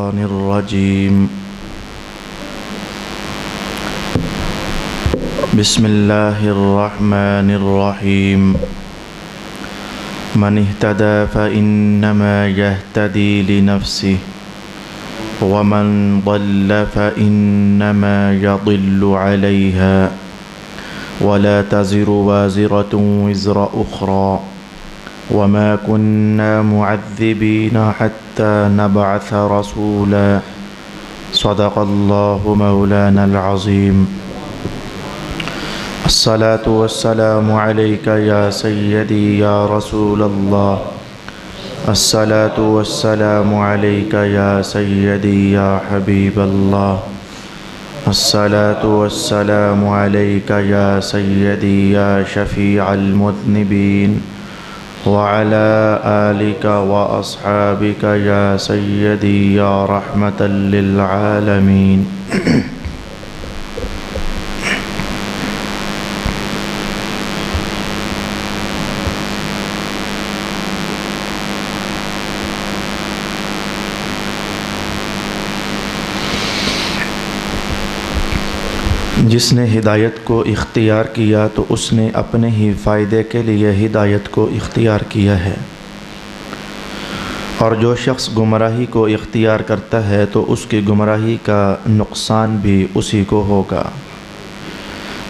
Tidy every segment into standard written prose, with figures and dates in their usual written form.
الشيطان الرجيم بسم الله الرحمن الرحيم من اهتدى فإنما يهتدي لنفسه ومن ضل فإنما يضل عليها ولا تزر وازرة وزر أخرى وما كنا معذبين حتى نبعث رسولا صدق الله مولانا العظيم الصلاة والسلام عليك يا سيدي يا رسول الله الصلاة والسلام عليك يا سيدي يا حبيب الله الصلاة والسلام عليك يا سيدي يا شفيع المذنبين وعلى آلك وأصحابك يا سيدي يا رحمة للعالمين جس نے ہدایت کو اختیار کیا تو اس نے اپنے ہی فائدے کے لیے ہدایت کو اختیار کیا ہے، اور جو شخص گمراہی کو اختیار کرتا ہے تو اس کی گمراہی کا نقصان بھی اسی کو ہوگا،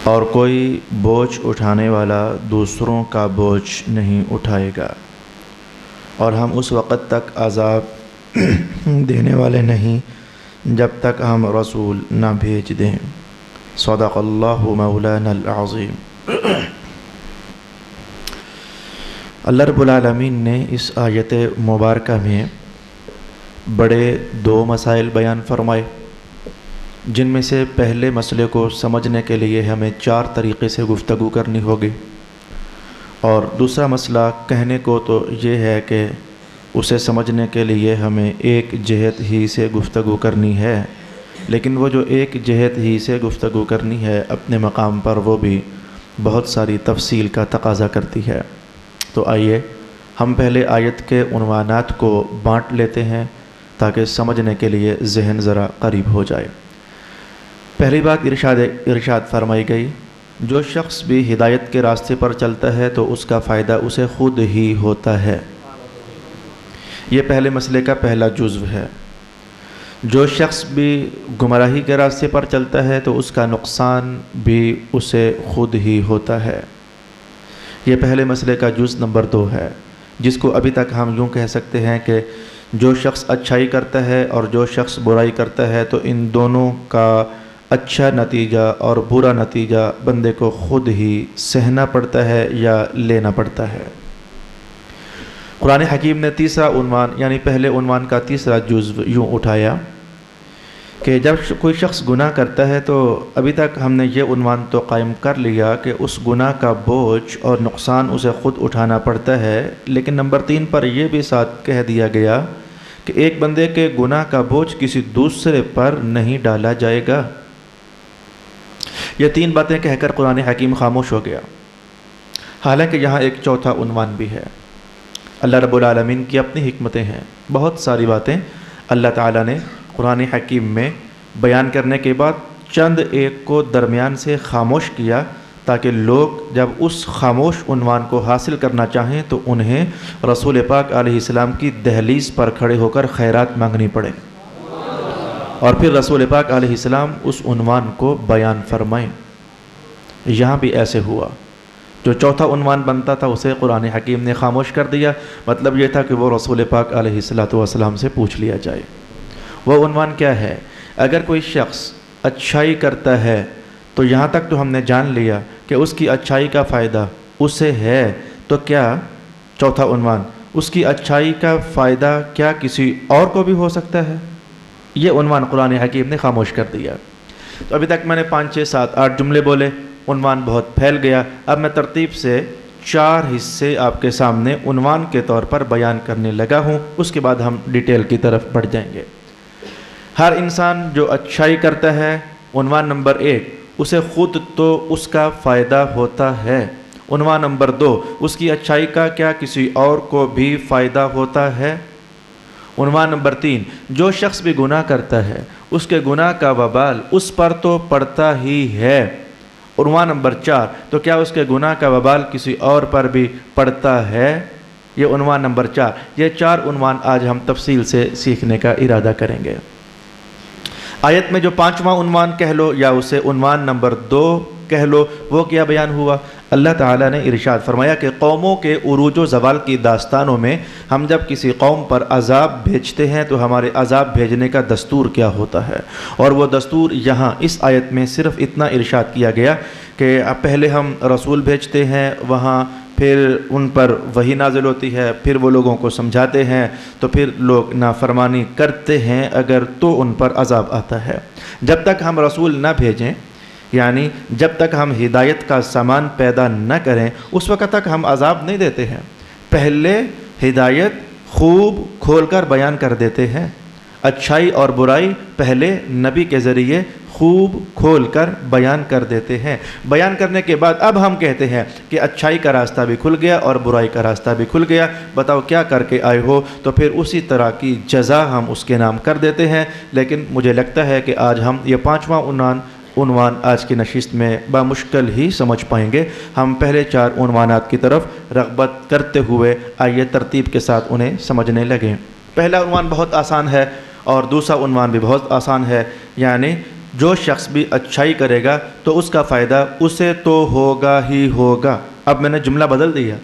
اور کوئی بوجھ اٹھانے والا دوسروں کا بوجھ نہیں اٹھائے گا، اور ہم اس وقت تک عذاب دینے والے نہیں جب تک ہم رسول نہ بھیج دیں۔ صدق اللہ مولانا العظیم۔ اللہ رب العالمین نے اس آیت مبارکہ میں بڑے دو مسائل بیان فرمائے، جن میں سے پہلے مسئلے کو سمجھنے کے لیے ہمیں 4 طریقے سے گفتگو کرنی ہوگی، اور دوسرا مسئلہ کہنے کو تو یہ ہے کہ اسے سمجھنے کے لیے ہمیں ایک جہت ہی سے گفتگو کرنی ہے، لیکن وہ جو ایک جہت ہی سے گفتگو کرنی ہے اپنے مقام پر وہ بھی بہت ساری تفصیل کا تقاضا کرتی ہے۔ تو آئیے ہم پہلے آیت کے عنوانات کو بانٹ لیتے ہیں تاکہ سمجھنے کے لیے ذہن ذرا قریب ہو جائے۔ پہلی بات ارشاد فرمائی گئی، جو شخص بھی ہدایت کے راستے پر چلتا ہے تو اس کا فائدہ اسے خود ہی ہوتا ہے۔ یہ پہلے مسئلے کا پہلا جزو ہے۔ جو شخص بھی گمراہی کے راستے پر چلتا ہے تو اس کا نقصان بھی اسے خود ہی ہوتا ہے۔ یہ پہلے مسئلے کا جز نمبر 2 ہے، جس کو ابھی تک ہم یوں کہہ سکتے ہیں کہ جو شخص اچھائی کرتا ہے اور جو شخص برائی کرتا ہے تو ان دونوں کا اچھا نتیجہ اور برا نتیجہ بندے کو خود ہی سہنا پڑتا ہے یا لینا پڑتا ہے۔ قرآن حکیم نے تیسرا عنوان یعنی پہلے عنوان کا تیسرا جزو یوں اٹھایا کہ جب کوئی شخص گناہ کرتا ہے تو ابھی تک ہم نے یہ عنوان تو قائم کر لیا کہ اس گناہ کا بوجھ اور نقصان اسے خود اٹھانا پڑتا ہے، لیکن نمبر 3 پر یہ بھی ساتھ کہہ دیا گیا کہ ایک بندے کے گناہ کا بوجھ کسی دوسرے پر نہیں ڈالا جائے گا۔ یہ 3 باتیں کہہ کر قرآن حکیم خاموش ہو گیا، حالانکہ یہاں ایک چوتھا عنوان بھی ہے۔ اللہ رب العالمین کی اپنی حکمتیں ہیں، بہت ساری باتیں اللہ تعالیٰ نے قرآن حکیم میں بیان کرنے کے بعد چند ایک کو درمیان سے خاموش کیا تاکہ لوگ جب اس خاموش عنوان کو حاصل کرنا چاہیں تو انہیں رسول پاک علیہ السلام کی دہلیز پر کھڑے ہو کر خیرات مانگنی پڑے، اور پھر رسول پاک علیہ السلام اس عنوان کو بیان فرمائیں۔ یہاں بھی ایسے ہوا، جو چوتھا عنوان بنتا تھا اسے قرآن حکیم نے خاموش کر دیا، مطلب یہ تھا کہ وہ رسول پاک علیہ السلام سے پوچھ لیا جائے۔ وہ عنوان کیا ہے؟ اگر کوئی شخص اچھائی کرتا ہے تو یہاں تک تو ہم نے جان لیا کہ اس کی اچھائی کا فائدہ اسے ہے، تو کیا چوتھا عنوان اس کی اچھائی کا فائدہ کیا کسی اور کو بھی ہو سکتا ہے؟ یہ عنوان قرآن حکیم نے خاموش کر دیا۔ تو ابھی تک میں نے 5 6 7 8 جملے بولے، عنوان بہت پھیل گیا۔ اب میں ترتیب سے 4 حصے آپ کے سامنے عنوان کے طور پر بیان کرنے لگا ہوں، اس کے بعد ہم ڈیٹیل کی طرف بڑھ جائیں گے۔ ہر انسان جو اچھائی کرتا ہے، عنوان نمبر 1، اسے خود تو اس کا فائدہ ہوتا ہے۔ عنوان نمبر 2، اس کی اچھائی کا کیا کسی اور کو بھی فائدہ ہوتا ہے؟ عنوان نمبر 3، جو شخص بھی گناہ کرتا ہے اس کے گناہ کا وبال اس پر تو پڑتا ہی ہے۔ عنوان نمبر 4، تو کیا اس کے گناہ کا وبال کسی اور پر بھی پڑتا ہے؟ یہ عنوان نمبر 4۔ یہ 4 عنوان آج ہم تفصیل سے سیکھنے کا ارادہ کریں گے۔ آیت میں جو 5واں عنوان کہہ لو یا اسے عنوان نمبر 2 کہہ لو، وہ کیا بیان ہوا؟ اللہ تعالیٰ نے ارشاد فرمایا کہ قوموں کے عروج و زوال کی داستانوں میں ہم جب کسی قوم پر عذاب بھیجتے ہیں تو ہمارے عذاب بھیجنے کا دستور کیا ہوتا ہے، اور وہ دستور یہاں اس آیت میں صرف اتنا ارشاد کیا گیا کہ پہلے ہم رسول بھیجتے ہیں، وہاں پھر ان پر وحی نازل ہوتی ہے، پھر وہ لوگوں کو سمجھاتے ہیں، تو پھر لوگ نافرمانی کرتے ہیں اگر تو ان پر عذاب آتا ہے۔ جب تک ہم رسول نہ بھیجیں، یعنی جب تک ہم ہدایت کا سامان پیدا نہ کریں، اس وقت تک ہم عذاب نہیں دیتے ہیں۔ پہلے ہدایت خوب کھول کر بیان کر دیتے ہیں، اچھائی اور برائی پہلے نبی کے ذریعے خوب کھول کر بیان کر دیتے ہیں۔ بیان کرنے کے بعد اب ہم کہتے ہیں کہ اچھائی کا راستہ بھی کھل گیا اور برائی کا راستہ بھی کھل گیا، بتاؤ کیا کر کے آئے ہو؟ تو پھر اسی طرح کی جزا ہم اس کے نام کر دیتے ہیں۔ لیکن مجھے لگتا ہے کہ آج ہم یہ 5واں عنوان آج کی نشست میں بامشکل ہی سمجھ پائیں گے۔ ہم پہلے 4 عنوانات کی طرف رغبت کرتے ہوئے آئیے ترتیب کے ساتھ انہیں سمجھنے لگیں۔ پہلا عنوان بہت آسان ہے اور دوسرا عنوان بھی بہت آسان ہے، یعنی جو شخص بھی اچھائی کرے گا تو اس کا فائدہ اسے تو ہوگا ہی ہوگا۔ اب میں نے جملہ بدل دیا،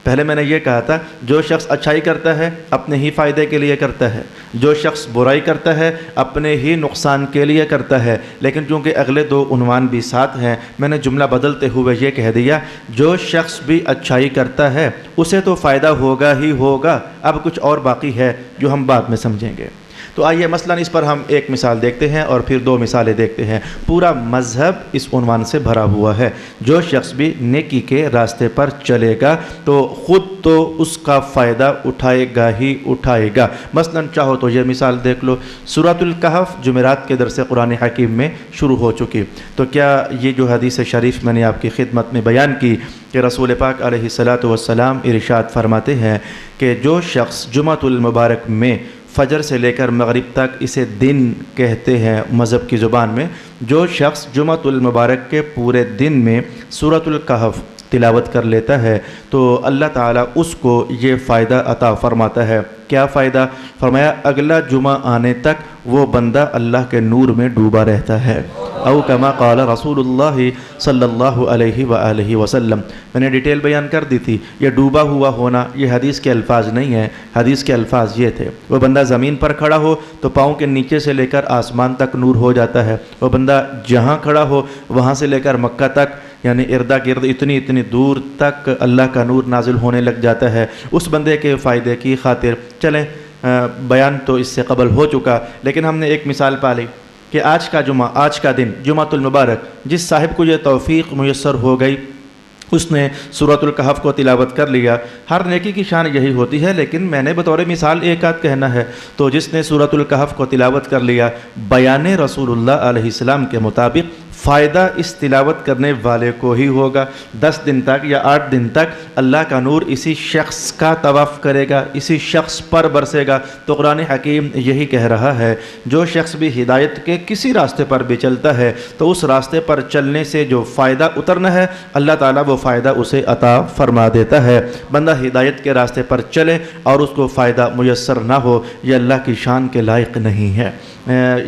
پہلے میں نے یہ کہا تھا جو شخص اچھائی کرتا ہے اپنے ہی فائدے کے لیے کرتا ہے، جو شخص برائی کرتا ہے اپنے ہی نقصان کے لیے کرتا ہے، لیکن چونکہ اگلے 2 عنوان بھی ساتھ ہیں، میں نے جملہ بدلتے ہوئے یہ کہہ دیا جو شخص بھی اچھائی کرتا ہے اسے تو فائدہ ہوگا ہی ہوگا۔ اب کچھ اور باقی ہے جو ہم بعد میں سمجھیں گے۔ تو آئیے مثلاً اس پر ہم ایک مثال دیکھتے ہیں اور پھر 2 مثالیں دیکھتے ہیں۔ پورا مذہب اس عنوان سے بھرا ہوا ہے، جو شخص بھی نیکی کے راستے پر چلے گا تو خود تو اس کا فائدہ اٹھائے گا ہی اٹھائے گا۔ مثلاً چاہو تو یہ مثال دیکھ لو، سورۃ الکہف جمعرات کے درس قرآن حکیم میں شروع ہو چکی۔ تو کیا یہ جو حدیث شریف میں نے آپ کی خدمت میں بیان کی کہ رسول پاک علیہ الصلاۃ والسلام ارشاد فرماتے ہیں کہ جو شخص جمعۃ المبارک میں فجر سے لے کر مغرب تک، اسے دن کہتے ہیں مذہب کی زبان میں، جو شخص جمعۃ المبارک کے پورے دن میں سورۃ الکہف تلاوت کر لیتا ہے تو اللہ تعالیٰ اس کو یہ فائدہ عطا فرماتا ہے۔ کیا فائدہ؟ فرمایا اگلا جمعہ آنے تک وہ بندہ اللہ کے نور میں ڈوبا رہتا ہے، او کما قال رسول اللہ صلی اللہ علیہ وآلہ وسلم۔ میں نے ڈیٹیل بیان کر دی تھی، یہ ڈوبا ہوا ہونا یہ حدیث کے الفاظ نہیں ہیں، حدیث کے الفاظ یہ تھے وہ بندہ زمین پر کھڑا ہو تو پاؤں کے نیچے سے لے کر آسمان تک نور ہو جاتا ہے، وہ بندہ جہاں کھڑا ہو وہاں سے لے کر مکہ تک، یعنی اردا گرد اتنی دور تک اللہ کا نور نازل ہونے لگ جاتا ہے۔ اس بندے کے فائدے کی خاطر چلیں بیان تو اس سے قبل ہو چکا، لیکن ہم نے ایک مثال پالی کہ آج کا جمعہ، آج کا دن جمعۃ المبارک، جس صاحب کو یہ توفیق میسر ہو گئی اس نے سورۃ الکہف کو تلاوت کر لیا۔ ہر نیکی کی شان یہی ہوتی ہے، لیکن میں نے بطور مثال ایک آدھ کہنا ہے، تو جس نے سورۃ الکہف کو تلاوت کر لیا، بیان رسول اللہ علیہ السلام کے مطابق فائدہ اس تلاوت کرنے والے کو ہی ہوگا۔ 10 دن تک یا 8 دن تک اللہ کا نور اسی شخص کا طواف کرے گا، اسی شخص پر برسے گا۔ تو قرآن حکیم یہی کہہ رہا ہے جو شخص بھی ہدایت کے کسی راستے پر بھی چلتا ہے تو اس راستے پر چلنے سے جو فائدہ اترنا ہے اللہ تعالیٰ وہ فائدہ اسے عطا فرما دیتا ہے۔ بندہ ہدایت کے راستے پر چلے اور اس کو فائدہ میسر نہ ہو، یہ اللہ کی شان کے لائق نہیں ہے۔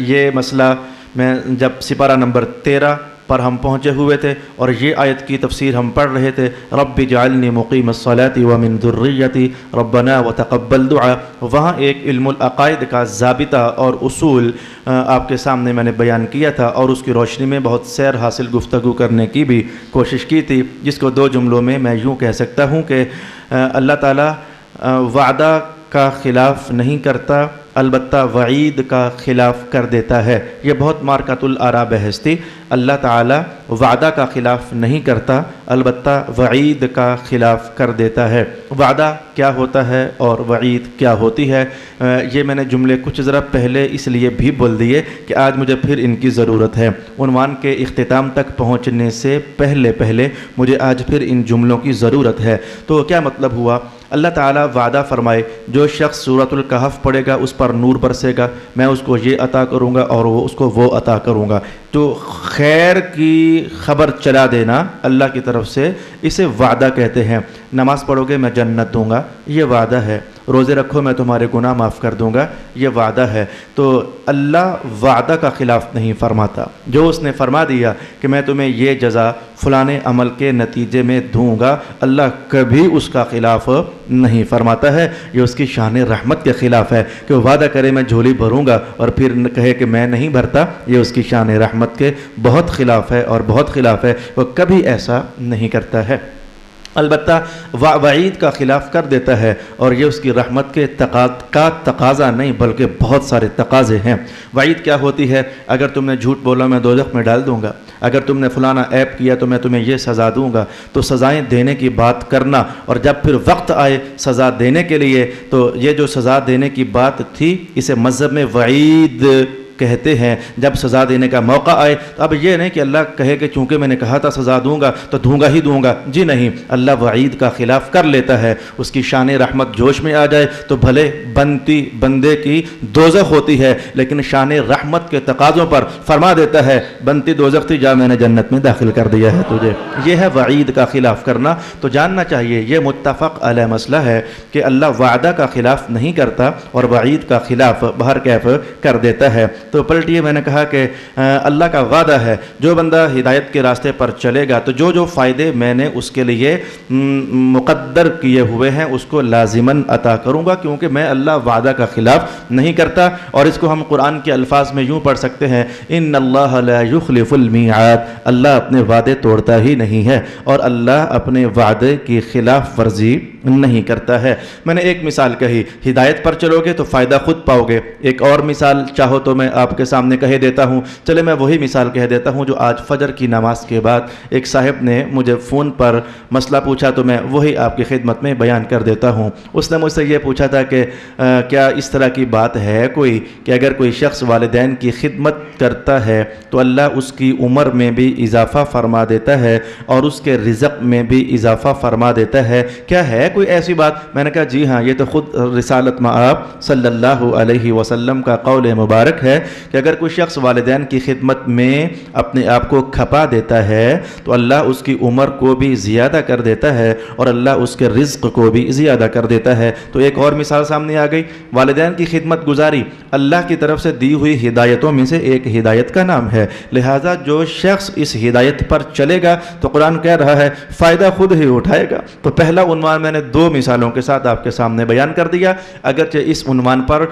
یہ مسئلہ میں جب سپارہ نمبر 13 پر ہم پہنچے ہوئے تھے اور یہ آیت کی تفسیر ہم پڑھ رہے تھے، رب اجعلنی مقیم الصلاۃ ومن ذریتی ربنا وتقبل دعا، وہاں ایک علم العقائد کا ضابطہ اور اصول آپ کے سامنے میں نے بیان کیا تھا اور اس کی روشنی میں بہت سیر حاصل گفتگو کرنے کی بھی کوشش کی تھی، جس کو 2 جملوں میں میں یوں کہہ سکتا ہوں کہ اللہ تعالیٰ وعدہ کا خلاف نہیں کرتا، البتہ وعید کا خلاف کر دیتا ہے۔ یہ بہت مارکۃ الآراء بحث تھی۔ اللہ تعالیٰ وعدہ کا خلاف نہیں کرتا، البتہ وعید کا خلاف کر دیتا ہے۔ وعدہ کیا ہوتا ہے اور وعید کیا ہوتی ہے، یہ میں نے جملے کچھ ذرا پہلے اس لیے بھی بول دیے کہ آج مجھے پھر ان کی ضرورت ہے۔ عنوان کے اختتام تک پہنچنے سے پہلے مجھے آج پھر ان جملوں کی ضرورت ہے۔ تو کیا مطلب ہوا؟ اللہ تعالیٰ وعدہ فرمائے جو شخص سورۃ الکہف پڑھے گا اس پر نور برسے گا، میں اس کو یہ عطا کروں گا اور اس کو وہ عطا کروں گا۔ تو خیر کی خبر چلا دینا اللہ کی طرف سے، اسے وعدہ کہتے ہیں۔ نماز پڑھو گے میں جنت دوں گا، یہ وعدہ ہے۔ روزے رکھو میں تمہارے گناہ معاف کر دوں گا، یہ وعدہ ہے۔ تو اللہ وعدہ کا خلاف نہیں فرماتا۔ جو اس نے فرما دیا کہ میں تمہیں یہ جزا فلانے عمل کے نتیجے میں دوں گا، اللہ کبھی اس کا خلاف نہیں فرماتا ہے۔ یہ اس کی شان رحمت کے خلاف ہے کہ وہ وعدہ کرے میں جھولی بھروں گا اور پھر کہے کہ میں نہیں بھرتا، یہ اس کی شان رحمت کے بہت خلاف ہے اور بہت خلاف ہے۔ وہ کبھی ایسا نہیں کرتا ہے، البتہ وعید کا خلاف کر دیتا ہے، اور یہ اس کی رحمت کے کا تقاضا نہیں بلکہ بہت سارے تقاضے ہیں۔ وعید کیا ہوتی ہے؟ اگر تم نے جھوٹ بولا میں دوزخ میں ڈال دوں گا، اگر تم نے فلانا عیب کیا تو میں تمہیں یہ سزا دوں گا۔ تو سزائیں دینے کی بات کرنا، اور جب پھر وقت آئے سزا دینے کے لیے تو یہ جو سزا دینے کی بات تھی اسے مذہب میں وعید کہتے ہیں۔ جب سزا دینے کا موقع آئے تو اب یہ نہیں کہ اللہ کہے کہ چونکہ میں نے کہا تھا سزا دوں گا تو دوں گا ہی دوں گا، جی نہیں، اللہ وعید کا خلاف کر لیتا ہے۔ اس کی شان رحمت جوش میں آ جائے تو بھلے بنتی بندے کی دوزخ ہوتی ہے، لیکن شان رحمت کے تقاضوں پر فرما دیتا ہے بنتی دوزخ تھی، جا میں نے جنت میں داخل کر دیا ہے تجھے۔ یہ ہے وعید کا خلاف کرنا۔ تو جاننا چاہیے یہ متفق علیہ مسئلہ ہے کہ اللہ وعدہ کا خلاف نہیں کرتا اور وعید کا خلاف بہر کیف کر دیتا ہے۔ تو پلٹیے، میں نے کہا کہ اللہ کا وعدہ ہے جو بندہ ہدایت کے راستے پر چلے گا تو جو جو فائدے میں نے اس کے لیے مقدر کیے ہوئے ہیں اس کو لازماً عطا کروں گا، کیونکہ میں اللہ وعدہ کا خلاف نہیں کرتا۔ اور اس کو ہم قرآن کے الفاظ میں یوں پڑھ سکتے ہیں، ان اللہ لا یخلف المیعاد، اللہ اپنے وعدے توڑتا ہی نہیں ہے اور اللہ اپنے وعدے کی خلاف ورزی نہیں کرتا ہے۔ میں نے ایک مثال کہی، ہدایت پر چلو گے تو فائدہ خود پاؤ گے۔ ایک اور مثال چاہو تو میں آپ کے سامنے کہہ دیتا ہوں، چلے میں وہی مثال کہہ دیتا ہوں جو آج فجر کی نماز کے بعد ایک صاحب نے مجھے فون پر مسئلہ پوچھا تو میں وہی آپ کی خدمت میں بیان کر دیتا ہوں۔ اس نے مجھ سے یہ پوچھا تھا کہ کیا اس طرح کی بات ہے کوئی کہ اگر کوئی شخص والدین کی خدمت کرتا ہے تو اللہ اس کی عمر میں بھی اضافہ فرما دیتا ہے اور اس کے رزق میں بھی اضافہ فرما دیتا ہے، کیا ہے کوئی ایسی بات؟ میں نے کہا جی ہاں، یہ تو خود رسالت مآب صلی اللہ علیہ وسلم کا قول مبارک ہے کہ اگر کوئی شخص والدین کی خدمت میں اپنے آپ کو کھپا دیتا ہے تو اللہ اس کی عمر کو بھی زیادہ کر دیتا ہے اور اللہ اس کے رزق کو بھی زیادہ کر دیتا ہے۔ تو ایک اور مثال سامنے آ گئی، والدین کی خدمت گزاری اللہ کی طرف سے دی ہوئی ہدایتوں میں سے ایک ہدایت کا نام ہے، لہٰذا جو شخص اس ہدایت پر چلے گا تو قرآن کہہ رہا ہے فائدہ خود ہی اٹھائے گا۔ تو پہلا عنوان میں نے دو مثالوں کے ساتھ آپ کے سامنے بیان کر دیا، اگرچہ اس عنوان پر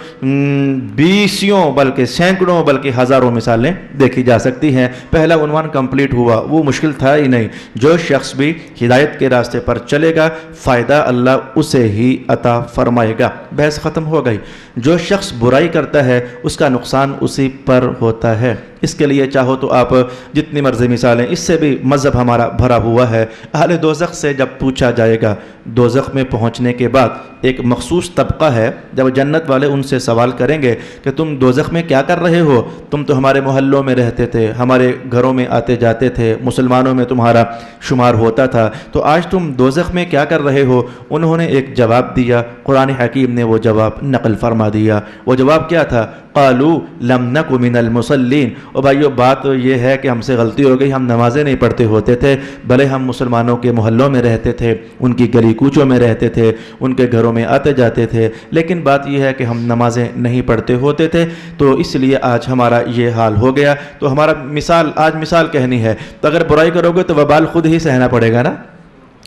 بیسیوں بلکہ سینکڑوں بلکہ ہزاروں مثالیں دیکھی جا سکتی ہیں۔ پہلا عنوان کمپلیٹ ہوا، وہ مشکل تھا ہی نہیں۔ جو شخص بھی ہدایت کے راستے پر چلے گا فائدہ اللہ اسے ہی عطا فرمائے گا، بحث ختم ہو گئی۔ جو شخص برائی کرتا ہے اس کا نقصان اسی پر ہوتا ہے۔ اس کے لیے چاہو تو آپ جتنی مرضی مثالیں، اس سے بھی مذہب ہمارا بھرا ہوا ہے۔ اہل دوزخ سے جب پوچھا جائے گا، دوزخ میں پہنچنے کے بعد ایک مخصوص طبقہ ہے، جب جنت والے ان سے سوال کریں گے کہ تم دوزخ میں کیا کر رہے ہو؟ تم تو ہمارے محلوں میں رہتے تھے، ہمارے گھروں میں آتے جاتے تھے، مسلمانوں میں تمہارا شمار ہوتا تھا، تو آج تم دوزخ میں کیا کر رہے ہو؟ انہوں نے ایک جواب دیا، قرآن حکیم نے وہ جواب نقل فرما دیا۔ وہ جواب کیا تھا؟ قالوا لم نک من المصلین۔ اور بھائیو بات یہ ہے کہ ہم سے غلطی ہو گئی، ہم نمازیں نہیں پڑھتے ہوتے تھے، بھلے ہم مسلمانوں کے محلوں میں رہتے تھے، ان کی گلی کوچوں میں رہتے تھے، ان کے گھروں میں آتے جاتے تھے، لیکن بات یہ ہے کہ ہم نمازیں نہیں پڑھتے ہوتے تھے، تو اس لیے آج ہمارا یہ حال ہو گیا۔ تو ہمارا آج مثال کہنی ہے، تو اگر برائی کرو گے تو وبال خود ہی سہنا پڑے گا نا۔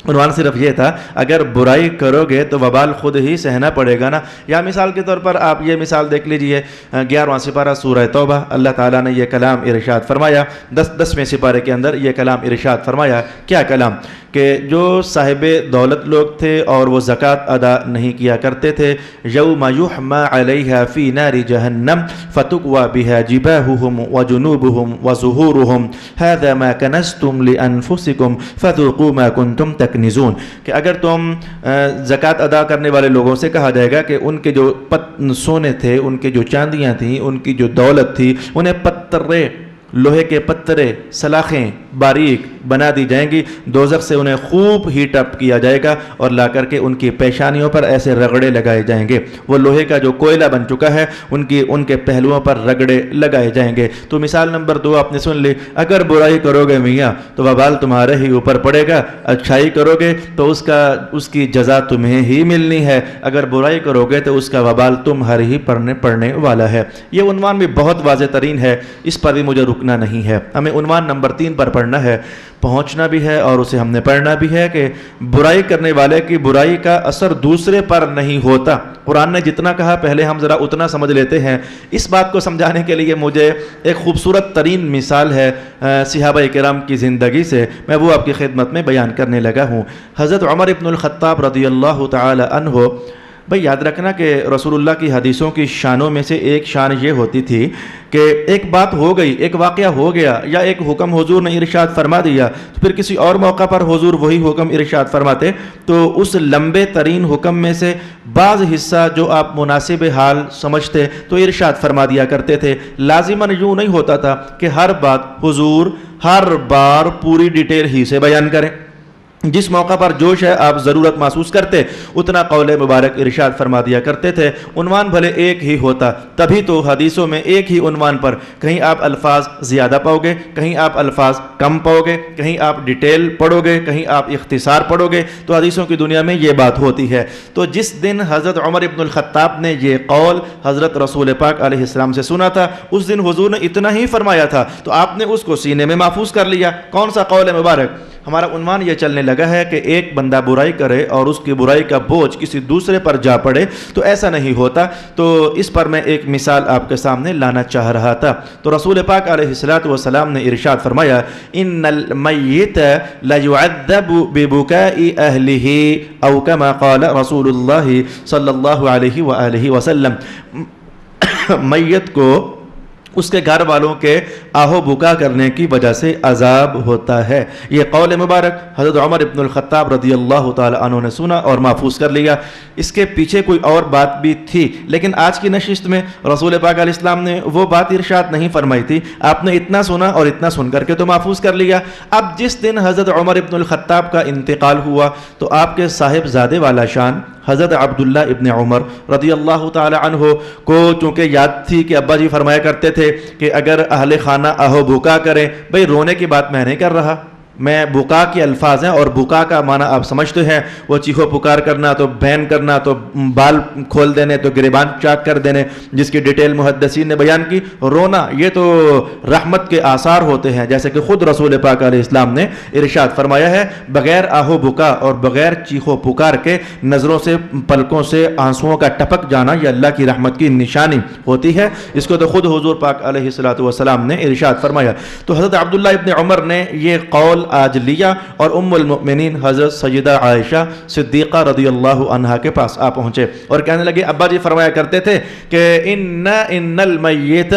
عنوان صرف یہ تھا، اگر برائی کرو گے تو وبال خود ہی سہنا پڑے گا نا۔ یا مثال کے طور پر آپ یہ مثال دیکھ لیجئے، 11واں سپارہ سورہ توبہ، اللہ تعالیٰ نے یہ کلام ارشاد فرمایا، 10ویں سپارے کے اندر یہ کلام ارشاد فرمایا۔ کیا کلام؟ کہ جو صاحب دولت لوگ تھے اور وہ زکوٰۃ ادا نہیں کیا کرتے تھے، یوم یحمى علیہا فی نار جہنم فتکوی بہا جباہہم وجنوبہم وظہورہم ھذا ما کنزتم لانفسکم فذوقوا ما کنتم تکنزون۔ کہ اگر تم زکوٰۃ ادا کرنے والے لوگوں سے کہا جائے گا کہ ان کے جو سونے تھے، ان کے جو چاندیاں تھیں، ان کی جو دولت تھی، انہیں پترے لوہے کے پترے سلاخیں باریک بنا دی جائیں گی، دوزخ سے انہیں خوب ہیٹ اپ کیا جائے گا اور لا کر کے ان کی پیشانیوں پر ایسے رگڑے لگائے جائیں گے، وہ لوہے کا جو کوئلہ بن چکا ہے ان کے پہلوؤں پر رگڑے لگائے جائیں گے۔ تو مثال نمبر 2 آپ نے سن لی، اگر برائی کرو گے میاں تو وبال تمہارے ہی اوپر پڑے گا، اچھائی کرو گے تو اس کی جزا تمہیں ہی ملنی ہے، اگر برائی کرو گے تو اس کا وبال تمہارے ہی پڑنے والا ہے۔ یہ عنوان بھی بہت واضح ترین ہے، اس پر بھی مجھے رکنا نہیں ہے، ہمیں عنوان نمبر 3 پر پڑھنا ہے، پہنچنا بھی ہے اور اسے ہم نے پڑھنا بھی ہے کہ برائی کرنے والے کی برائی کا اثر دوسرے پر نہیں ہوتا۔ قرآن نے جتنا کہا پہلے ہم ذرا اتنا سمجھ لیتے ہیں۔ اس بات کو سمجھانے کے لیے مجھے ایک خوبصورت ترین مثال ہے صحابہ کرام کی زندگی سے، میں وہ آپ کی خدمت میں بیان کرنے لگا ہوں۔ حضرت عمر ابن الخطاب رضی اللہ تعالی عنہ، بھئی یاد رکھنا کہ رسول اللہ کی حدیثوں کی شانوں میں سے ایک شان یہ ہوتی تھی کہ ایک بات ہو گئی، ایک واقعہ ہو گیا یا ایک حکم حضور نے ارشاد فرما دیا تو پھر کسی اور موقع پر حضور وہی حکم ارشاد فرماتے تو اس لمبے ترین حکم میں سے بعض حصہ جو آپ مناسب حال سمجھتے تو ارشاد فرما دیا کرتے تھے۔ لازماً یوں نہیں ہوتا تھا کہ ہر بات حضور ہر بار پوری ڈیٹیل ہی سے بیان کریں، جس موقع پر جوش ہے آپ ضرورت محسوس کرتے اتنا قول مبارک ارشاد فرما دیا کرتے تھے۔ عنوان بھلے ایک ہی ہوتا، تبھی تو حدیثوں میں ایک ہی عنوان پر کہیں آپ الفاظ زیادہ پاؤ گے، کہیں آپ الفاظ کم پاؤ گے، کہیں آپ ڈیٹیل پڑھو گے، کہیں آپ اختصار پڑھو گے، تو حدیثوں کی دنیا میں یہ بات ہوتی ہے۔ تو جس دن حضرت عمر ابن الخطاب نے یہ قول حضرت رسول پاک علیہ السلام سے سنا تھا، اس دن حضور نے اتنا ہی فرمایا تھا تو آپ نے اس کو سینے میں محفوظ کر لیا۔ کون سا قول مبارک؟ ہمارا عنوان یہ چلنے لگا ہے کہ ایک بندہ برائی کرے اور اس کی برائی کا بوجھ کسی دوسرے پر جا پڑے تو ایسا نہیں ہوتا۔ تو اس پر میں ایک مثال آپ کے سامنے لانا چاہ رہا تھا۔ تو رسول پاک علیہ السلام نے ارشاد فرمایا، ان المیت لیعذب ببکاء اہلہ او کما قال رسول اللہ صلی اللہ علیہ وآلہ وسلم، میت کو اس کے گھر والوں کے آہو بکا کرنے کی وجہ سے عذاب ہوتا ہے۔ یہ قول مبارک حضرت عمر ابن الخطاب رضی اللہ تعالی عنہ نے سنا اور محفوظ کر لیا۔ اس کے پیچھے کوئی اور بات بھی تھی، لیکن آج کی نشست میں رسول پاک علیہ السلام نے وہ بات ارشاد نہیں فرمائی تھی، آپ نے اتنا سنا اور اتنا سن کر کے تو محفوظ کر لیا۔ اب جس دن حضرت عمر ابن الخطاب کا انتقال ہوا تو آپ کے صاحب زادے والا شان حضرت عبداللہ ابن عمر رضی اللہ تعالی عنہ کو چونکہ یاد تھی کہ ابا جی فرمایا کرتے تھے کہ اگر اہل خانہ آہو بکا کریں، بھئی رونے کی بات میں نہیں کر رہا، میں بکا کے الفاظ ہیں اور بکا کا معنی آپ سمجھتے ہیں، وہ چیخو پکار کرنا، تو بین کرنا، تو بال کھول دینے، تو گریبان چاک کر دینے، جس کی ڈیٹیل محدثین نے بیان کی۔ رونا یہ تو رحمت کے آثار ہوتے ہیں، جیسے کہ خود رسول پاک علیہ السلام نے ارشاد فرمایا ہے، بغیر آہو بکا اور بغیر چیخو پکار کے نظروں سے پلکوں سے آنسوؤں کا ٹپک جانا یہ اللہ کی رحمت کی نشانی ہوتی ہے۔ اس کو تو خود حضور پاک علیہ السلام نے ارشاد فرمایا۔ تو حضرت عبداللہ ابن عمر نے یہ قول آج لیا اور ام المؤمنین حضرت سیدہ عائشہ صدیقہ رضی اللہ عنہا کے پاس آ پہنچے اور کہنے لگے، ابا جی فرمایا کرتے تھے کہ ان المیت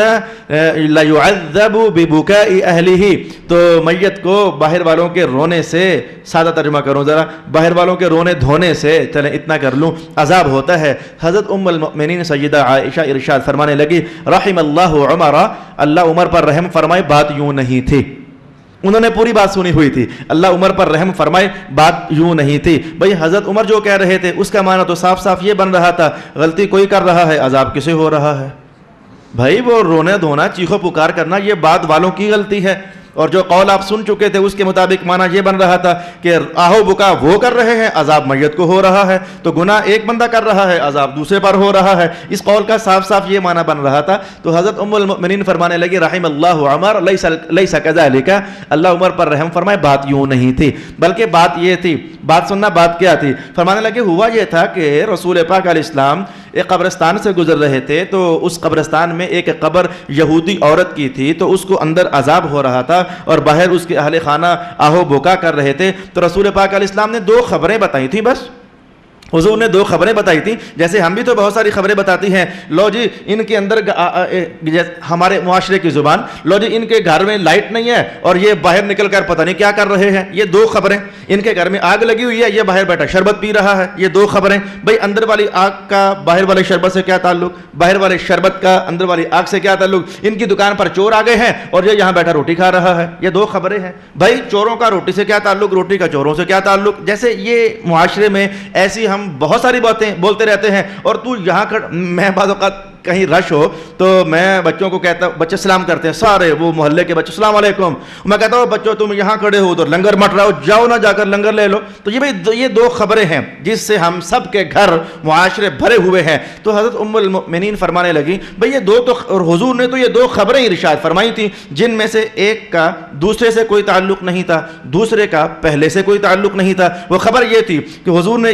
لیعذب ببکاء اہلہ، تو میت کو باہر والوں کے رونے سے، سادہ ترجمہ کروں ذرا، باہر والوں کے رونے دھونے سے، چلیں اتنا کر لوں، عذاب ہوتا ہے۔ حضرت ام المؤمنین سیدہ عائشہ ارشاد فرمانے لگی، رحم اللہ عمر، اللہ عمر پر رحم فرمائے، بات یوں نہیں تھی۔ انہوں نے پوری بات سنی ہوئی تھی، اللہ عمر پر رحم فرمائے، بات یوں نہیں تھی۔ بھئی حضرت عمر جو کہہ رہے تھے اس کا معنی تو صاف صاف یہ بن رہا تھا، غلطی کوئی کر رہا ہے، عذاب کسے ہو رہا ہے؟ بھائی وہ رونے دھونا، چیخو پکار کرنا یہ بعد والوں کی غلطی ہے، اور جو قول آپ سن چکے تھے اس کے مطابق معنی یہ بن رہا تھا کہ آہو بکا وہ کر رہے ہیں، عذاب میت کو ہو رہا ہے، تو گناہ ایک بندہ کر رہا ہے، عذاب دوسرے پر ہو رہا ہے۔ اس قول کا صاف صاف یہ معنی بن رہا تھا۔ تو حضرت ام المؤمنین فرمانے لگی، رحم اللہ عمر لیس کذالک، اللہ عمر پر رحم فرمائے، بات یوں نہیں تھی، بلکہ بات یہ تھی، بات سننا، بات کیا تھی؟ فرمانے لگے ہوا یہ تھا کہ رسول پاک علیہ السلام ایک قبرستان سے گزر رہے تھے، تو اس قبرستان میں ایک قبر یہودی عورت کی تھی، تو اس کو اندر عذاب ہو رہا تھا اور باہر اس کے اہل خانہ آہو بکا کر رہے تھے۔ تو رسول پاک علیہ السلام نے 2 خبریں بتائی تھیں بس، حضور نے دو خبریں بتائی تھیں، جیسے ہم بھی تو بہت ساری خبریں بتاتی ہیں، لو جی ان کے اندر ہمارے معاشرے کی زبان، لو جی ان کے گھر میں لائٹ نہیں ہے اور یہ باہر نکل کر پتہ نہیں کیا کر رہے ہیں، یہ دو خبریں، ان کے گھر میں آگ لگی ہوئی ہے، یہ باہر بیٹھا شربت پی رہا ہے، یہ دو خبریں۔ بھئی اندر والی آگ کا باہر والے شربت سے کیا تعلق، باہر والے شربت کا اندر والی آگ سے کیا تعلق، ان کی دکان پر چور آ گئے ہیں اور یہ یہاں بیٹھا روٹی کھا رہا ہے، یہ دو خبریں ہیں۔ بھائی چوروں کا روٹی سے کیا تعلق، روٹی کا چوروں سے کیا تعلق۔ جیسے یہ معاشرے میں ایسی ہم بہت ساری باتیں بولتے رہتے ہیں، اور تو یہاں میں بعض اوقات کہیں رش ہو تو میں بچوں کو کہتا ہوں، بچے سلام کرتے ہیں سارے، وہ محلے کے بچے السلام علیکم، میں کہتا ہوں بچوں تم یہاں کھڑے ہو ادھر لنگر مٹ رہا ہو، جاؤ نہ جا کر لنگر لے لو۔ تو یہ دو خبریں ہیں جس سے ہم سب کے گھر معاشرے بھرے ہوئے ہیں۔ تو حضرت ام المؤمنین فرمانے لگی بھئی یہ دو تو، اور حضور نے تو یہ دو خبریں ارشاد فرمائی تھیں جن میں سے ایک کا دوسرے سے کوئی تعلق نہیں تھا، دوسرے کا پہلے سے کوئی تعلق نہیں تھا۔ وہ خبر یہ تھی کہ حضور نے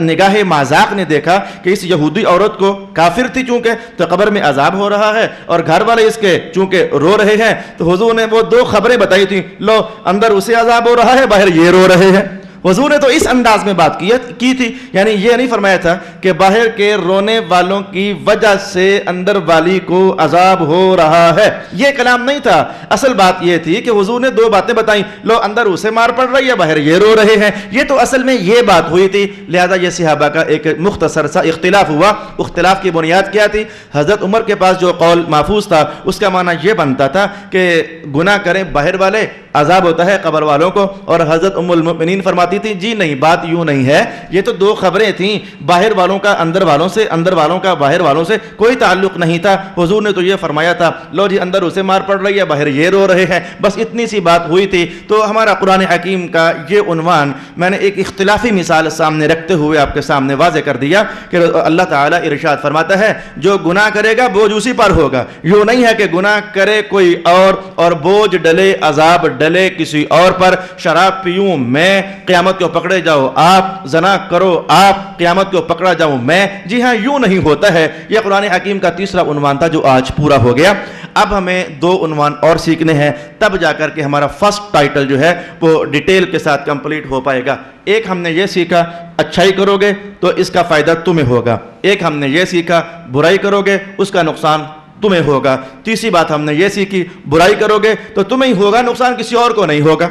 نگاہ مذاق نے دیکھا کہ اس یہودی عورت کو، کافر تھی چونکہ، تو قبر میں عذاب ہو رہا ہے اور گھر والے اس کے چونکہ رو رہے ہیں، تو حضور نے وہ دو خبریں بتائی تھیں، لو اندر اسے عذاب ہو رہا ہے، باہر یہ رو رہے ہیں۔ حضور نے تو اس انداز میں بات کی تھی، یعنی یہ نہیں فرمایا تھا کہ باہر کے رونے والوں کی وجہ سے اندر والی کو عذاب ہو رہا ہے، یہ کلام نہیں تھا۔ اصل بات یہ تھی کہ حضور نے دو باتیں بتائیں، لو اندر اسے مار پڑ رہی ہے، باہر یہ رو رہے ہیں، یہ تو اصل میں یہ بات ہوئی تھی۔ لہذا یہ صحابہ کا ایک مختصر سا اختلاف ہوا۔ اختلاف کی بنیاد کیا تھی؟ حضرت عمر کے پاس جو قول محفوظ تھا اس کا معنی یہ بنتا تھا کہ گناہ کریں باہر والے، عذاب ہوتا ہے قبر والوں کو، اور حضرت ام المؤمنین فرماتی تھی جی نہیں، بات یوں نہیں ہے، یہ تو دو خبریں تھیں، باہر والوں کا اندر والوں سے، اندر والوں کا باہر والوں سے کوئی تعلق نہیں تھا۔ حضور نے تو یہ فرمایا تھا لو جی اندر اسے مار پڑ رہی ہے، باہر یہ رو رہے ہیں، بس اتنی سی بات ہوئی تھی۔ تو ہمارا قرآن حکیم کا یہ عنوان میں نے ایک اختلافی مثال سامنے رکھتے ہوئے آپ کے سامنے واضح کر دیا کہ اللہ تعالیٰ ارشاد فرماتا ہے جو گناہ کرے گا بوجھ اسی پر ہوگا۔ یوں نہیں ہے کہ گناہ کرے کوئی اور بوجھ ڈلے، عذاب ڈلے کسی اور پر، شراب پیوں میں، قیامت کو پکڑے جاؤ آپ، زنا کرو آپ، قیامت کو پکڑا جاؤں میں۔ جی ہاں، یوں نہیں ہوتا ہے۔ یہ قرآن حکیم کا تیسرا عنوان تھا جو آج پورا ہو گیا۔ اب ہمیں دو عنوان اور سیکھنے ہیں، تب جا کر کے ہمارا فرسٹ ٹائٹل جو ہے وہ ڈیٹیل کے ساتھ کمپلیٹ ہو پائے گا۔ ایک ہم نے یہ سیکھا اچھائی کرو گے تو اس کا فائدہ تمہیں ہوگا، ایک ہم نے یہ سیکھا برائی کرو گے اس کا نقصان تمہیں ہوگا، تیسری بات ہم نے یہ سیکھی برائی کرو گے تو تمہیں ہوگا نقصان، کسی اور کو نہیں ہوگا۔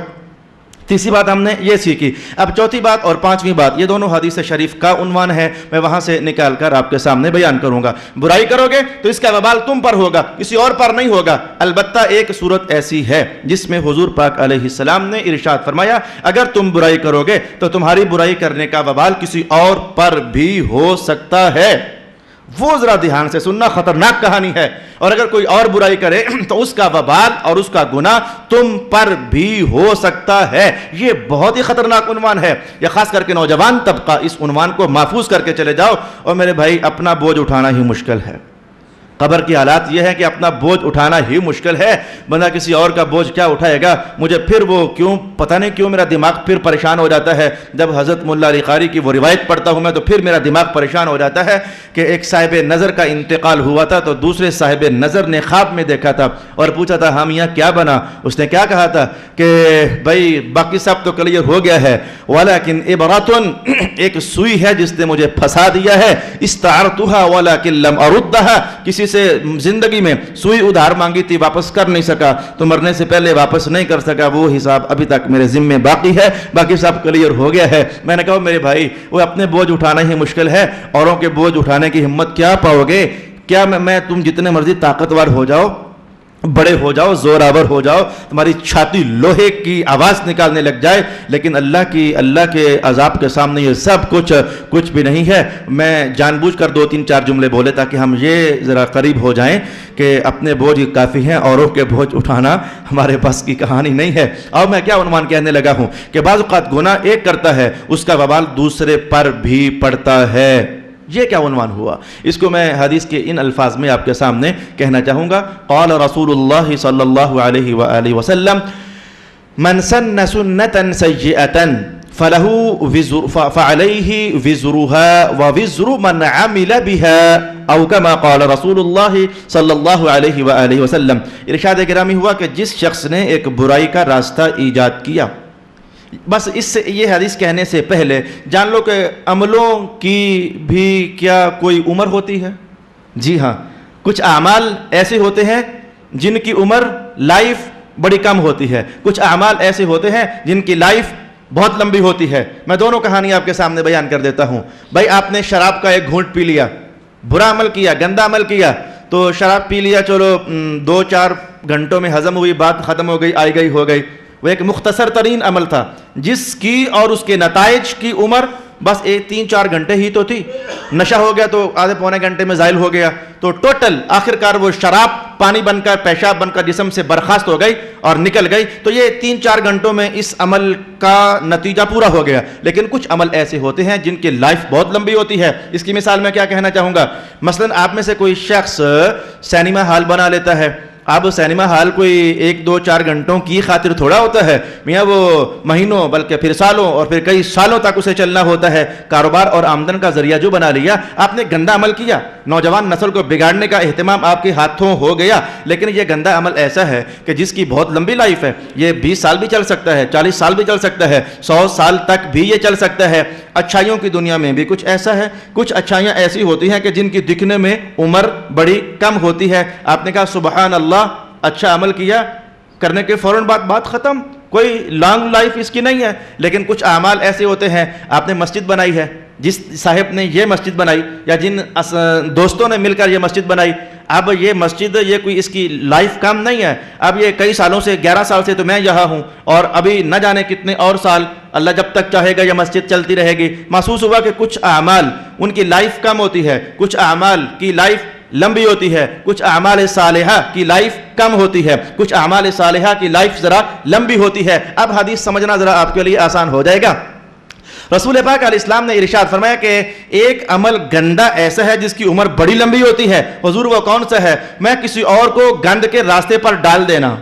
تیسری بات ہم نے یہ سیکھی۔ اب چوتھی بات اور پانچویں بات، یہ دونوں حدیث شریف کا عنوان ہے، میں وہاں سے نکال کر آپ کے سامنے بیان کروں گا۔ برائی کرو گے تو اس کا وبال تم پر ہوگا، کسی اور پر نہیں ہوگا۔ البتہ ایک صورت ایسی ہے جس میں حضور پاک علیہ السلام نے ارشاد فرمایا اگر تم برائی کرو گے تو تمہاری برائی کرنے کا وبال کسی اور پر بھی ہو سکتا ہے۔ وہ ذرا دھیان سے سننا، خطرناک کہانی ہے۔ اور اگر کوئی اور برائی کرے تو اس کا وبال اور اس کا گناہ تم پر بھی ہو سکتا ہے۔ یہ بہت ہی خطرناک عنوان ہے، یہ خاص کر کے نوجوان طبقہ اس عنوان کو محفوظ کر کے چلے جاؤ۔ اور میرے بھائی اپنا بوجھ اٹھانا ہی مشکل ہے، قبر کی حالات یہ ہے کہ اپنا بوجھ اٹھانا ہی مشکل ہے۔ بندہ کسی اور کا بوجھ کیا اٹھائے گا؟ مجھے پھر وہ پتہ نہیں کیوں میرا دماغ پھر پریشان ہو جاتا ہے جب حضرت ملا علی قاری کی وہ روایت پڑھتا ہوں میں، تو پھر میرا دماغ پریشان ہو جاتا ہے کہ ایک صاحب نظر کا انتقال ہوا تھا تو دوسرے صاحب نظر نے خواب میں دیکھا تھا اور پوچھا تھا ہم یہاں کیا بنا؟ اس نے کیا کہا تھا کہ بھائی باقی سب تو کلیئر ہو گیا ہے، ولیکن ابراتن، ایک سوئی ہے جس نے مجھے پھنسا دیا ہے، استعرتها ولکن لم اردها، کسی سے زندگی میں سوئی ادھار مانگی تھی واپس کر نہیں سکا تو مرنے سے پہلے واپس نہیں کر سکا، وہ حساب ابھی تک میرے ذمے باقی ہے، باقی سب کلیئر ہو گیا ہے۔ میں نے کہا میرے بھائی وہ اپنے بوجھ اٹھانا ہی مشکل ہے، اوروں کے بوجھ اٹھانے کی ہمت کیا پاؤ گے؟ کیا میں تم جتنے مرضی طاقتور ہو جاؤ، بڑے ہو جاؤ، زوراور ہو جاؤ، تمہاری چھاتی لوہے کی آواز نکالنے لگ جائے، لیکن اللہ کے عذاب کے سامنے یہ سب کچھ بھی نہیں ہے۔ میں جان بوجھ کر 2 3 4 جملے بولے تاکہ ہم یہ ذرا قریب ہو جائیں کہ اپنے بوجھ کافی ہیں، اوروں کے بوجھ اٹھانا ہمارے پاس کی کہانی نہیں ہے۔ اور میں کیا عنوان کہنے لگا ہوں کہ بعض اوقات گناہ ایک کرتا ہے اس کا وبال دوسرے پر بھی پڑتا ہے۔ یہ کیا عنوان ہوا؟ اس کو میں حدیث کے ان الفاظ میں آپ کے سامنے کہنا چاہوں گا۔ قال رسول اللہ صلی اللہ علیہ وآلہ وسلم من سن سنتا سیئتا فعلیہ وزرها ووزر من عمل بها او كما قال رسول اللہ صلی اللہ علیہ وآلہ وسلم۔ ارشاد گرامی ہوا کہ جس شخص نے ایک برائی کا راستہ ایجاد کیا، بس اس سے یہ حدیث کہنے سے پہلے جان لو کہ عملوں کی بھی کیا کوئی عمر ہوتی ہے؟ جی ہاں، کچھ اعمال ایسے ہوتے ہیں جن کی عمر لائف بڑی کم ہوتی ہے، کچھ اعمال ایسے ہوتے ہیں جن کی لائف بہت لمبی ہوتی ہے۔ میں دونوں کہانی آپ کے سامنے بیان کر دیتا ہوں۔ بھائی آپ نے شراب کا ایک گھونٹ پی لیا، برا عمل کیا، گندا عمل کیا، تو شراب پی لیا، چلو 2-4 گھنٹوں میں ہضم ہوئی، بات ختم ہو گئی، آئی گئی ہو گئی۔ وہ ایک مختصر ترین عمل تھا جس کی اور اس کے نتائج کی عمر بس 3-4 گھنٹے ہی تو تھی۔ نشہ ہو گیا تو آدھے پونے گھنٹے میں زائل ہو گیا، تو ٹوٹل آخر کار وہ شراب پانی بن کر، پیشاب بن کر جسم سے برخاست ہو گئی اور نکل گئی، تو یہ 3-4 گھنٹوں میں اس عمل کا نتیجہ پورا ہو گیا۔ لیکن کچھ عمل ایسے ہوتے ہیں جن کی لائف بہت لمبی ہوتی ہے۔ اس کی مثال میں کیا کہنا چاہوں گا، مثلا آپ میں سے کوئی شخص سینما ہال بنا لیتا ہے۔ اب سینما ہال کوئی 1-2-4 گھنٹوں کی خاطر تھوڑا ہوتا ہے میاں، وہ مہینوں بلکہ پھر سالوں اور پھر کئی سالوں تک اسے چلنا ہوتا ہے۔ کاروبار اور آمدن کا ذریعہ جو بنا لیا، آپ نے گندا عمل کیا، نوجوان نسل کو بگاڑنے کا اہتمام آپ کے ہاتھوں ہو گیا، لیکن یہ گندا عمل ایسا ہے کہ جس کی بہت لمبی لائف ہے، یہ 20 سال بھی چل سکتا ہے، 40 سال بھی چل سکتا ہے، 100 سال تک بھی یہ چل سکتا ہے۔ اچھائیوں کی دنیا میں بھی کچھ ایسا ہے، کچھ اچھائیاں ایسی ہوتی ہیں کہ جن کی دکھنے میں عمر بڑی کم ہوتی ہے۔ آپ نے کہا سبحان اللہ، اچھا عمل کیا، کرنے کے فوراً بعد بات ختم، کوئی لانگ لائف اس کی نہیں ہے۔ لیکن کچھ اعمال ایسے ہوتے ہیں، آپ نے مسجد بنائی ہے، جس صاحب نے یہ مسجد بنائی یا جن دوستوں نے مل کر یہ مسجد بنائی، اب یہ مسجد یہ کوئی اس کی لائف کم نہیں ہے، اب یہ کئی سالوں سے، 11 سال سے تو میں یہاں ہوں اور ابھی نہ جانے کتنے اور سال اللہ جب تک چاہے گا یہ مسجد چلتی رہے گی۔ محسوس ہوا کہ کچھ اعمال ان کی لائف کم ہوتی ہے، کچھ اعمال کی لائف لمبی ہوتی ہے، کچھ اعمال صالحہ کی لائف کم ہوتی ہے، کچھ اعمال صالحہ کی لائف ذرا لمبی ہوتی ہے۔ اب حدیث سمجھنا ذرا آپ کے لیے آسان ہو جائے گا۔ رسول پاک علیہ السلام نے ارشاد فرمایا کہ ایک عمل گندا ایسا ہے جس کی عمر بڑی لمبی ہوتی ہے۔ حضور وہ کون سا ہے؟ میں کسی اور کو گند کے راستے پر ڈال دینا۔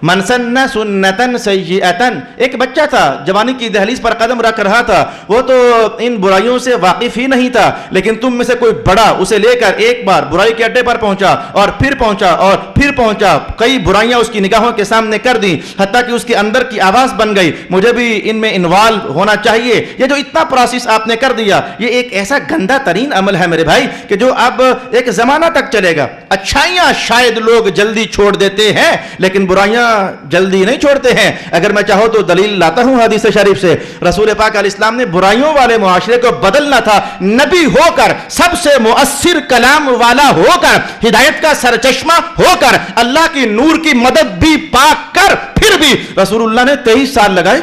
من سن سنتن سیئتن، ایک بچہ تھا جوانی کی دہلیز پر قدم رکھ رہا تھا، وہ تو ان برائیوں سے واقف ہی نہیں تھا، لیکن تم میں سے کوئی بڑا اسے لے کر ایک بار برائی کے اڈے پر پہنچا اور پھر پہنچا اور پھر پہنچا، کئی برائیاں اس کی نگاہوں کے سامنے کر دیں، حتیٰ کہ اس کے اندر کی آواز بن گئی مجھے بھی ان میں انوالو ہونا چاہیے۔ یہ جو اتنا پروسیس آپ نے کر دیا، یہ ایک ایسا گندا ترین عمل ہے میرے بھائی کہ جو اب ایک زمانہ تک چلے گا۔ اچھائیاں شاید لوگ جلدی چھوڑ دیتے ہیں لیکن برائیاں جلدی نہیں چھوڑتے ہیں۔ اگر میں چاہوں تو دلیل لاتا ہوں حدیث شریف سے۔ رسول پاک علیہ السلام نے برائیوں والے معاشرے کو بدلنا تھا، نبی ہو کر، سب سے مؤثر کلام والا ہو کر، ہدایت کا سرچشمہ ہو کر، اللہ کی نور کی مدد بھی پا کر، پھر بھی رسول اللہ نے 23 سال لگائے۔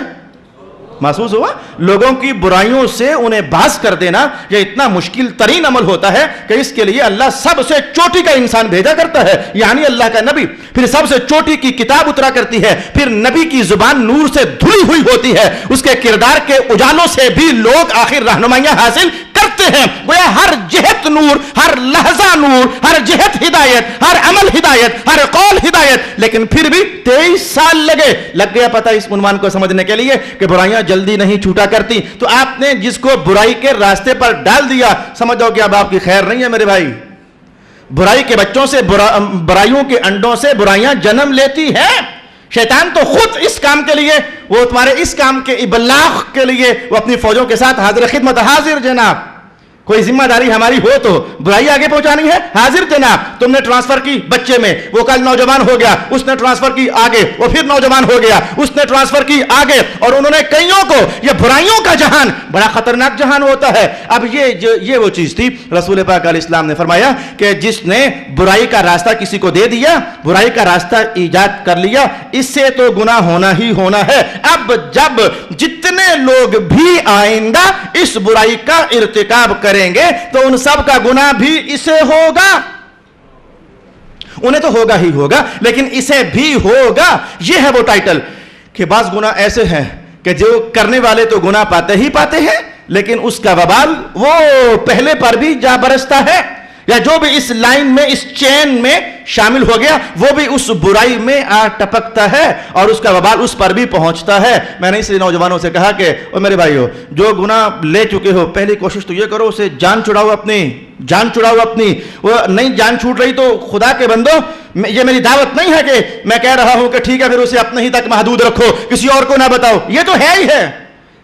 محسوس ہوا لوگوں کی برائیوں سے انہیں باز کر دینا یہ اتنا مشکل ترین عمل ہوتا ہے کہ اس کے لیے اللہ سب سے چوٹی کا انسان بھیجا کرتا ہے، یعنی اللہ کا نبی، پھر سب سے چوٹی کی کتاب اترا کرتی ہے، پھر نبی کی زبان نور سے دھلی ہوئی ہوتی ہے، اس کے کردار کے اجالوں سے بھی لوگ آخر رہنمائیاں حاصل کرتے ہیں۔ گویا ہر جہت نور، ہر لحظہ نور، ہر جہت ہدایت، ہر عمل ہدایت، ہر قول ہدایت، لیکن پھر بھی 23 سال لگ گیا پتہ اس عنوان کو سمجھنے کے لیے کہ برائیاں جلدی نہیں چھوٹا کرتی۔ تو آپ نے جس کو برائی کے راستے پر ڈال دیا، سمجھو کہ اب آپ کی خیر نہیں ہے میرے بھائی۔ برائی کے بچوں سے، برائیوں کے انڈوں سے برائیاں جنم لیتی ہیں۔ شیطان تو خود اس کام کے لیے، وہ تمہارے اس کام کے ابلاغ کے لیے وہ اپنی فوجوں کے ساتھ حاضر خدمت، حاضر جناب، کوئی ذمہ داری ہماری ہو تو برائی آگے پہنچانی ہے، حاضر جناب۔ تم نے ٹرانسفر کی بچے میں، وہ کل نوجوان ہو گیا، اس نے ٹرانسفر کی آگے، وہ پھر نوجوان ہو گیا، اس نے ٹرانسفر کی آگے، اور انہوں نے کئیوں کو، یہ برائیوں کا جہان بڑا خطرناک جہان ہوتا ہے۔ اب یہ وہ چیز تھی، رسول پاک علیہ السلام نے فرمایا کہ جس نے برائی کا راستہ کسی کو دے دیا، برائی کا راستہ ایجاد کر لیا، اس سے تو گناہ ہونا ہی ہونا ہے۔ اب جب جتنے لوگ بھی آئندہ اس برائی کا ارتکاب کریں گے تو ان سب کا گناہ بھی اسے ہوگا، انہیں تو ہوگا ہی ہوگا لیکن اسے بھی ہوگا۔ یہ ہے وہ ٹائٹل کہ بعض گناہ ایسے ہیں کہ جو کرنے والے تو گناہ پاتے ہی پاتے ہیں لیکن اس کا وبال وہ پہلے پر بھی جا برستا ہے، یا جو بھی اس لائن میں، اس چین میں شامل ہو گیا وہ بھی اس برائی میں آ ٹپکتا ہے اور اس کا وبال اس پر بھی پہنچتا ہے۔ میں نے اس لیے نوجوانوں سے کہا کہ او میرے بھائیو، جو گناہ لے چکے ہو پہلی کوشش تو یہ کرو اسے جان چھڑاؤ، اپنی جان چھڑاؤ اپنی، وہ نہیں جان چھوٹ رہی تو خدا کے بندو یہ میری دعوت نہیں ہے کہ میں کہہ رہا ہوں کہ ٹھیک ہے پھر اسے اپنے ہی تک محدود رکھو، کسی اور کو نہ بتاؤ. یہ تو ہے ہی ہے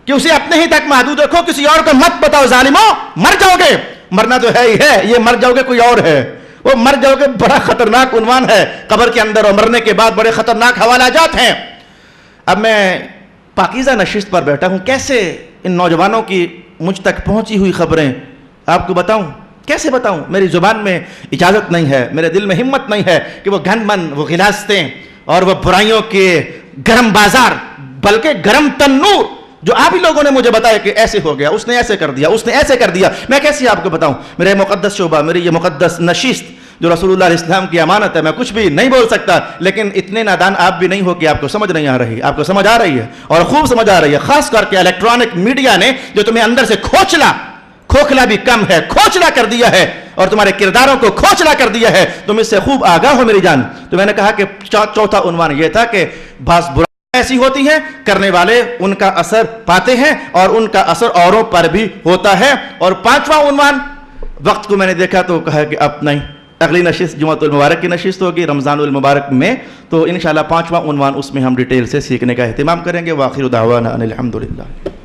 کہ اسے اپنے ہی تک محدود رکھو، کسی اور کو مت بتاؤ. ظالموں مر جاؤ گے، مرنا تو ہے ہی ہے، یہ مر جاؤ گے کوئی اور ہے، وہ مر جاؤ گے بڑا خطرناک عنوان ہے قبر کے اندر، اور مرنے کے بعد بڑے خطرناک حوالہ جات ہیں. اب میں پاکیزہ نشست پر بیٹھا ہوں، کیسے ان نوجوانوں کی مجھ تک پہنچی ہوئی خبریں آپ کو بتاؤں، کیسے بتاؤں؟ میری زبان میں اجازت نہیں ہے، میرے دل میں ہمت نہیں ہے کہ وہ گن من، وہ غلاستیں اور وہ برائیوں کے گرم بازار، بلکہ گرم تنور جو آپ ہی لوگوں نے مجھے بتایا کہ ایسے ہو گیا، اس نے ایسے کر دیا، اس نے ایسے کر دیا، میں کیسے آپ کو بتاؤں؟ میرا مقدس شعبہ، میری یہ مقدس نشست جو رسول اللہ علیہ السلام کی امانت ہے، میں کچھ بھی نہیں بول سکتا. لیکن اتنے نادان آپ بھی نہیں ہو کہ آپ کو سمجھ نہیں آ رہی. آپ کو سمجھ آ رہی ہے اور خوب سمجھ آ رہی ہے، خاص کر کے الیکٹرانک میڈیا نے جو تمہیں اندر سے کھوکھلا بھی کم ہے، کھوچلا کر دیا ہے اور تمہارے کرداروں کو کھوچلا کر دیا ہے. تم اس سے خوب آگاہ ہو میری جان. تو میں نے کہا کہ چوتھا عنوان یہ تھا کہ بعض برائیاں ایسی ہوتی ہیں، کرنے والے ان کا اثر پاتے ہیں اور ان کا اثر اوروں پر بھی ہوتا ہے. اور پانچواں عنوان، وقت کو میں نے دیکھا تو کہا کہ اب نہیں، اگلی نشست جمعۃ المبارک کی نشست ہوگی رمضان المبارک میں، تو انشاءاللہ پانچواں عنوان اس میں ہم ڈیٹیل سے سیکھنے کا اہتمام کریں گے. وآخر دعوانا ان الحمدللہ.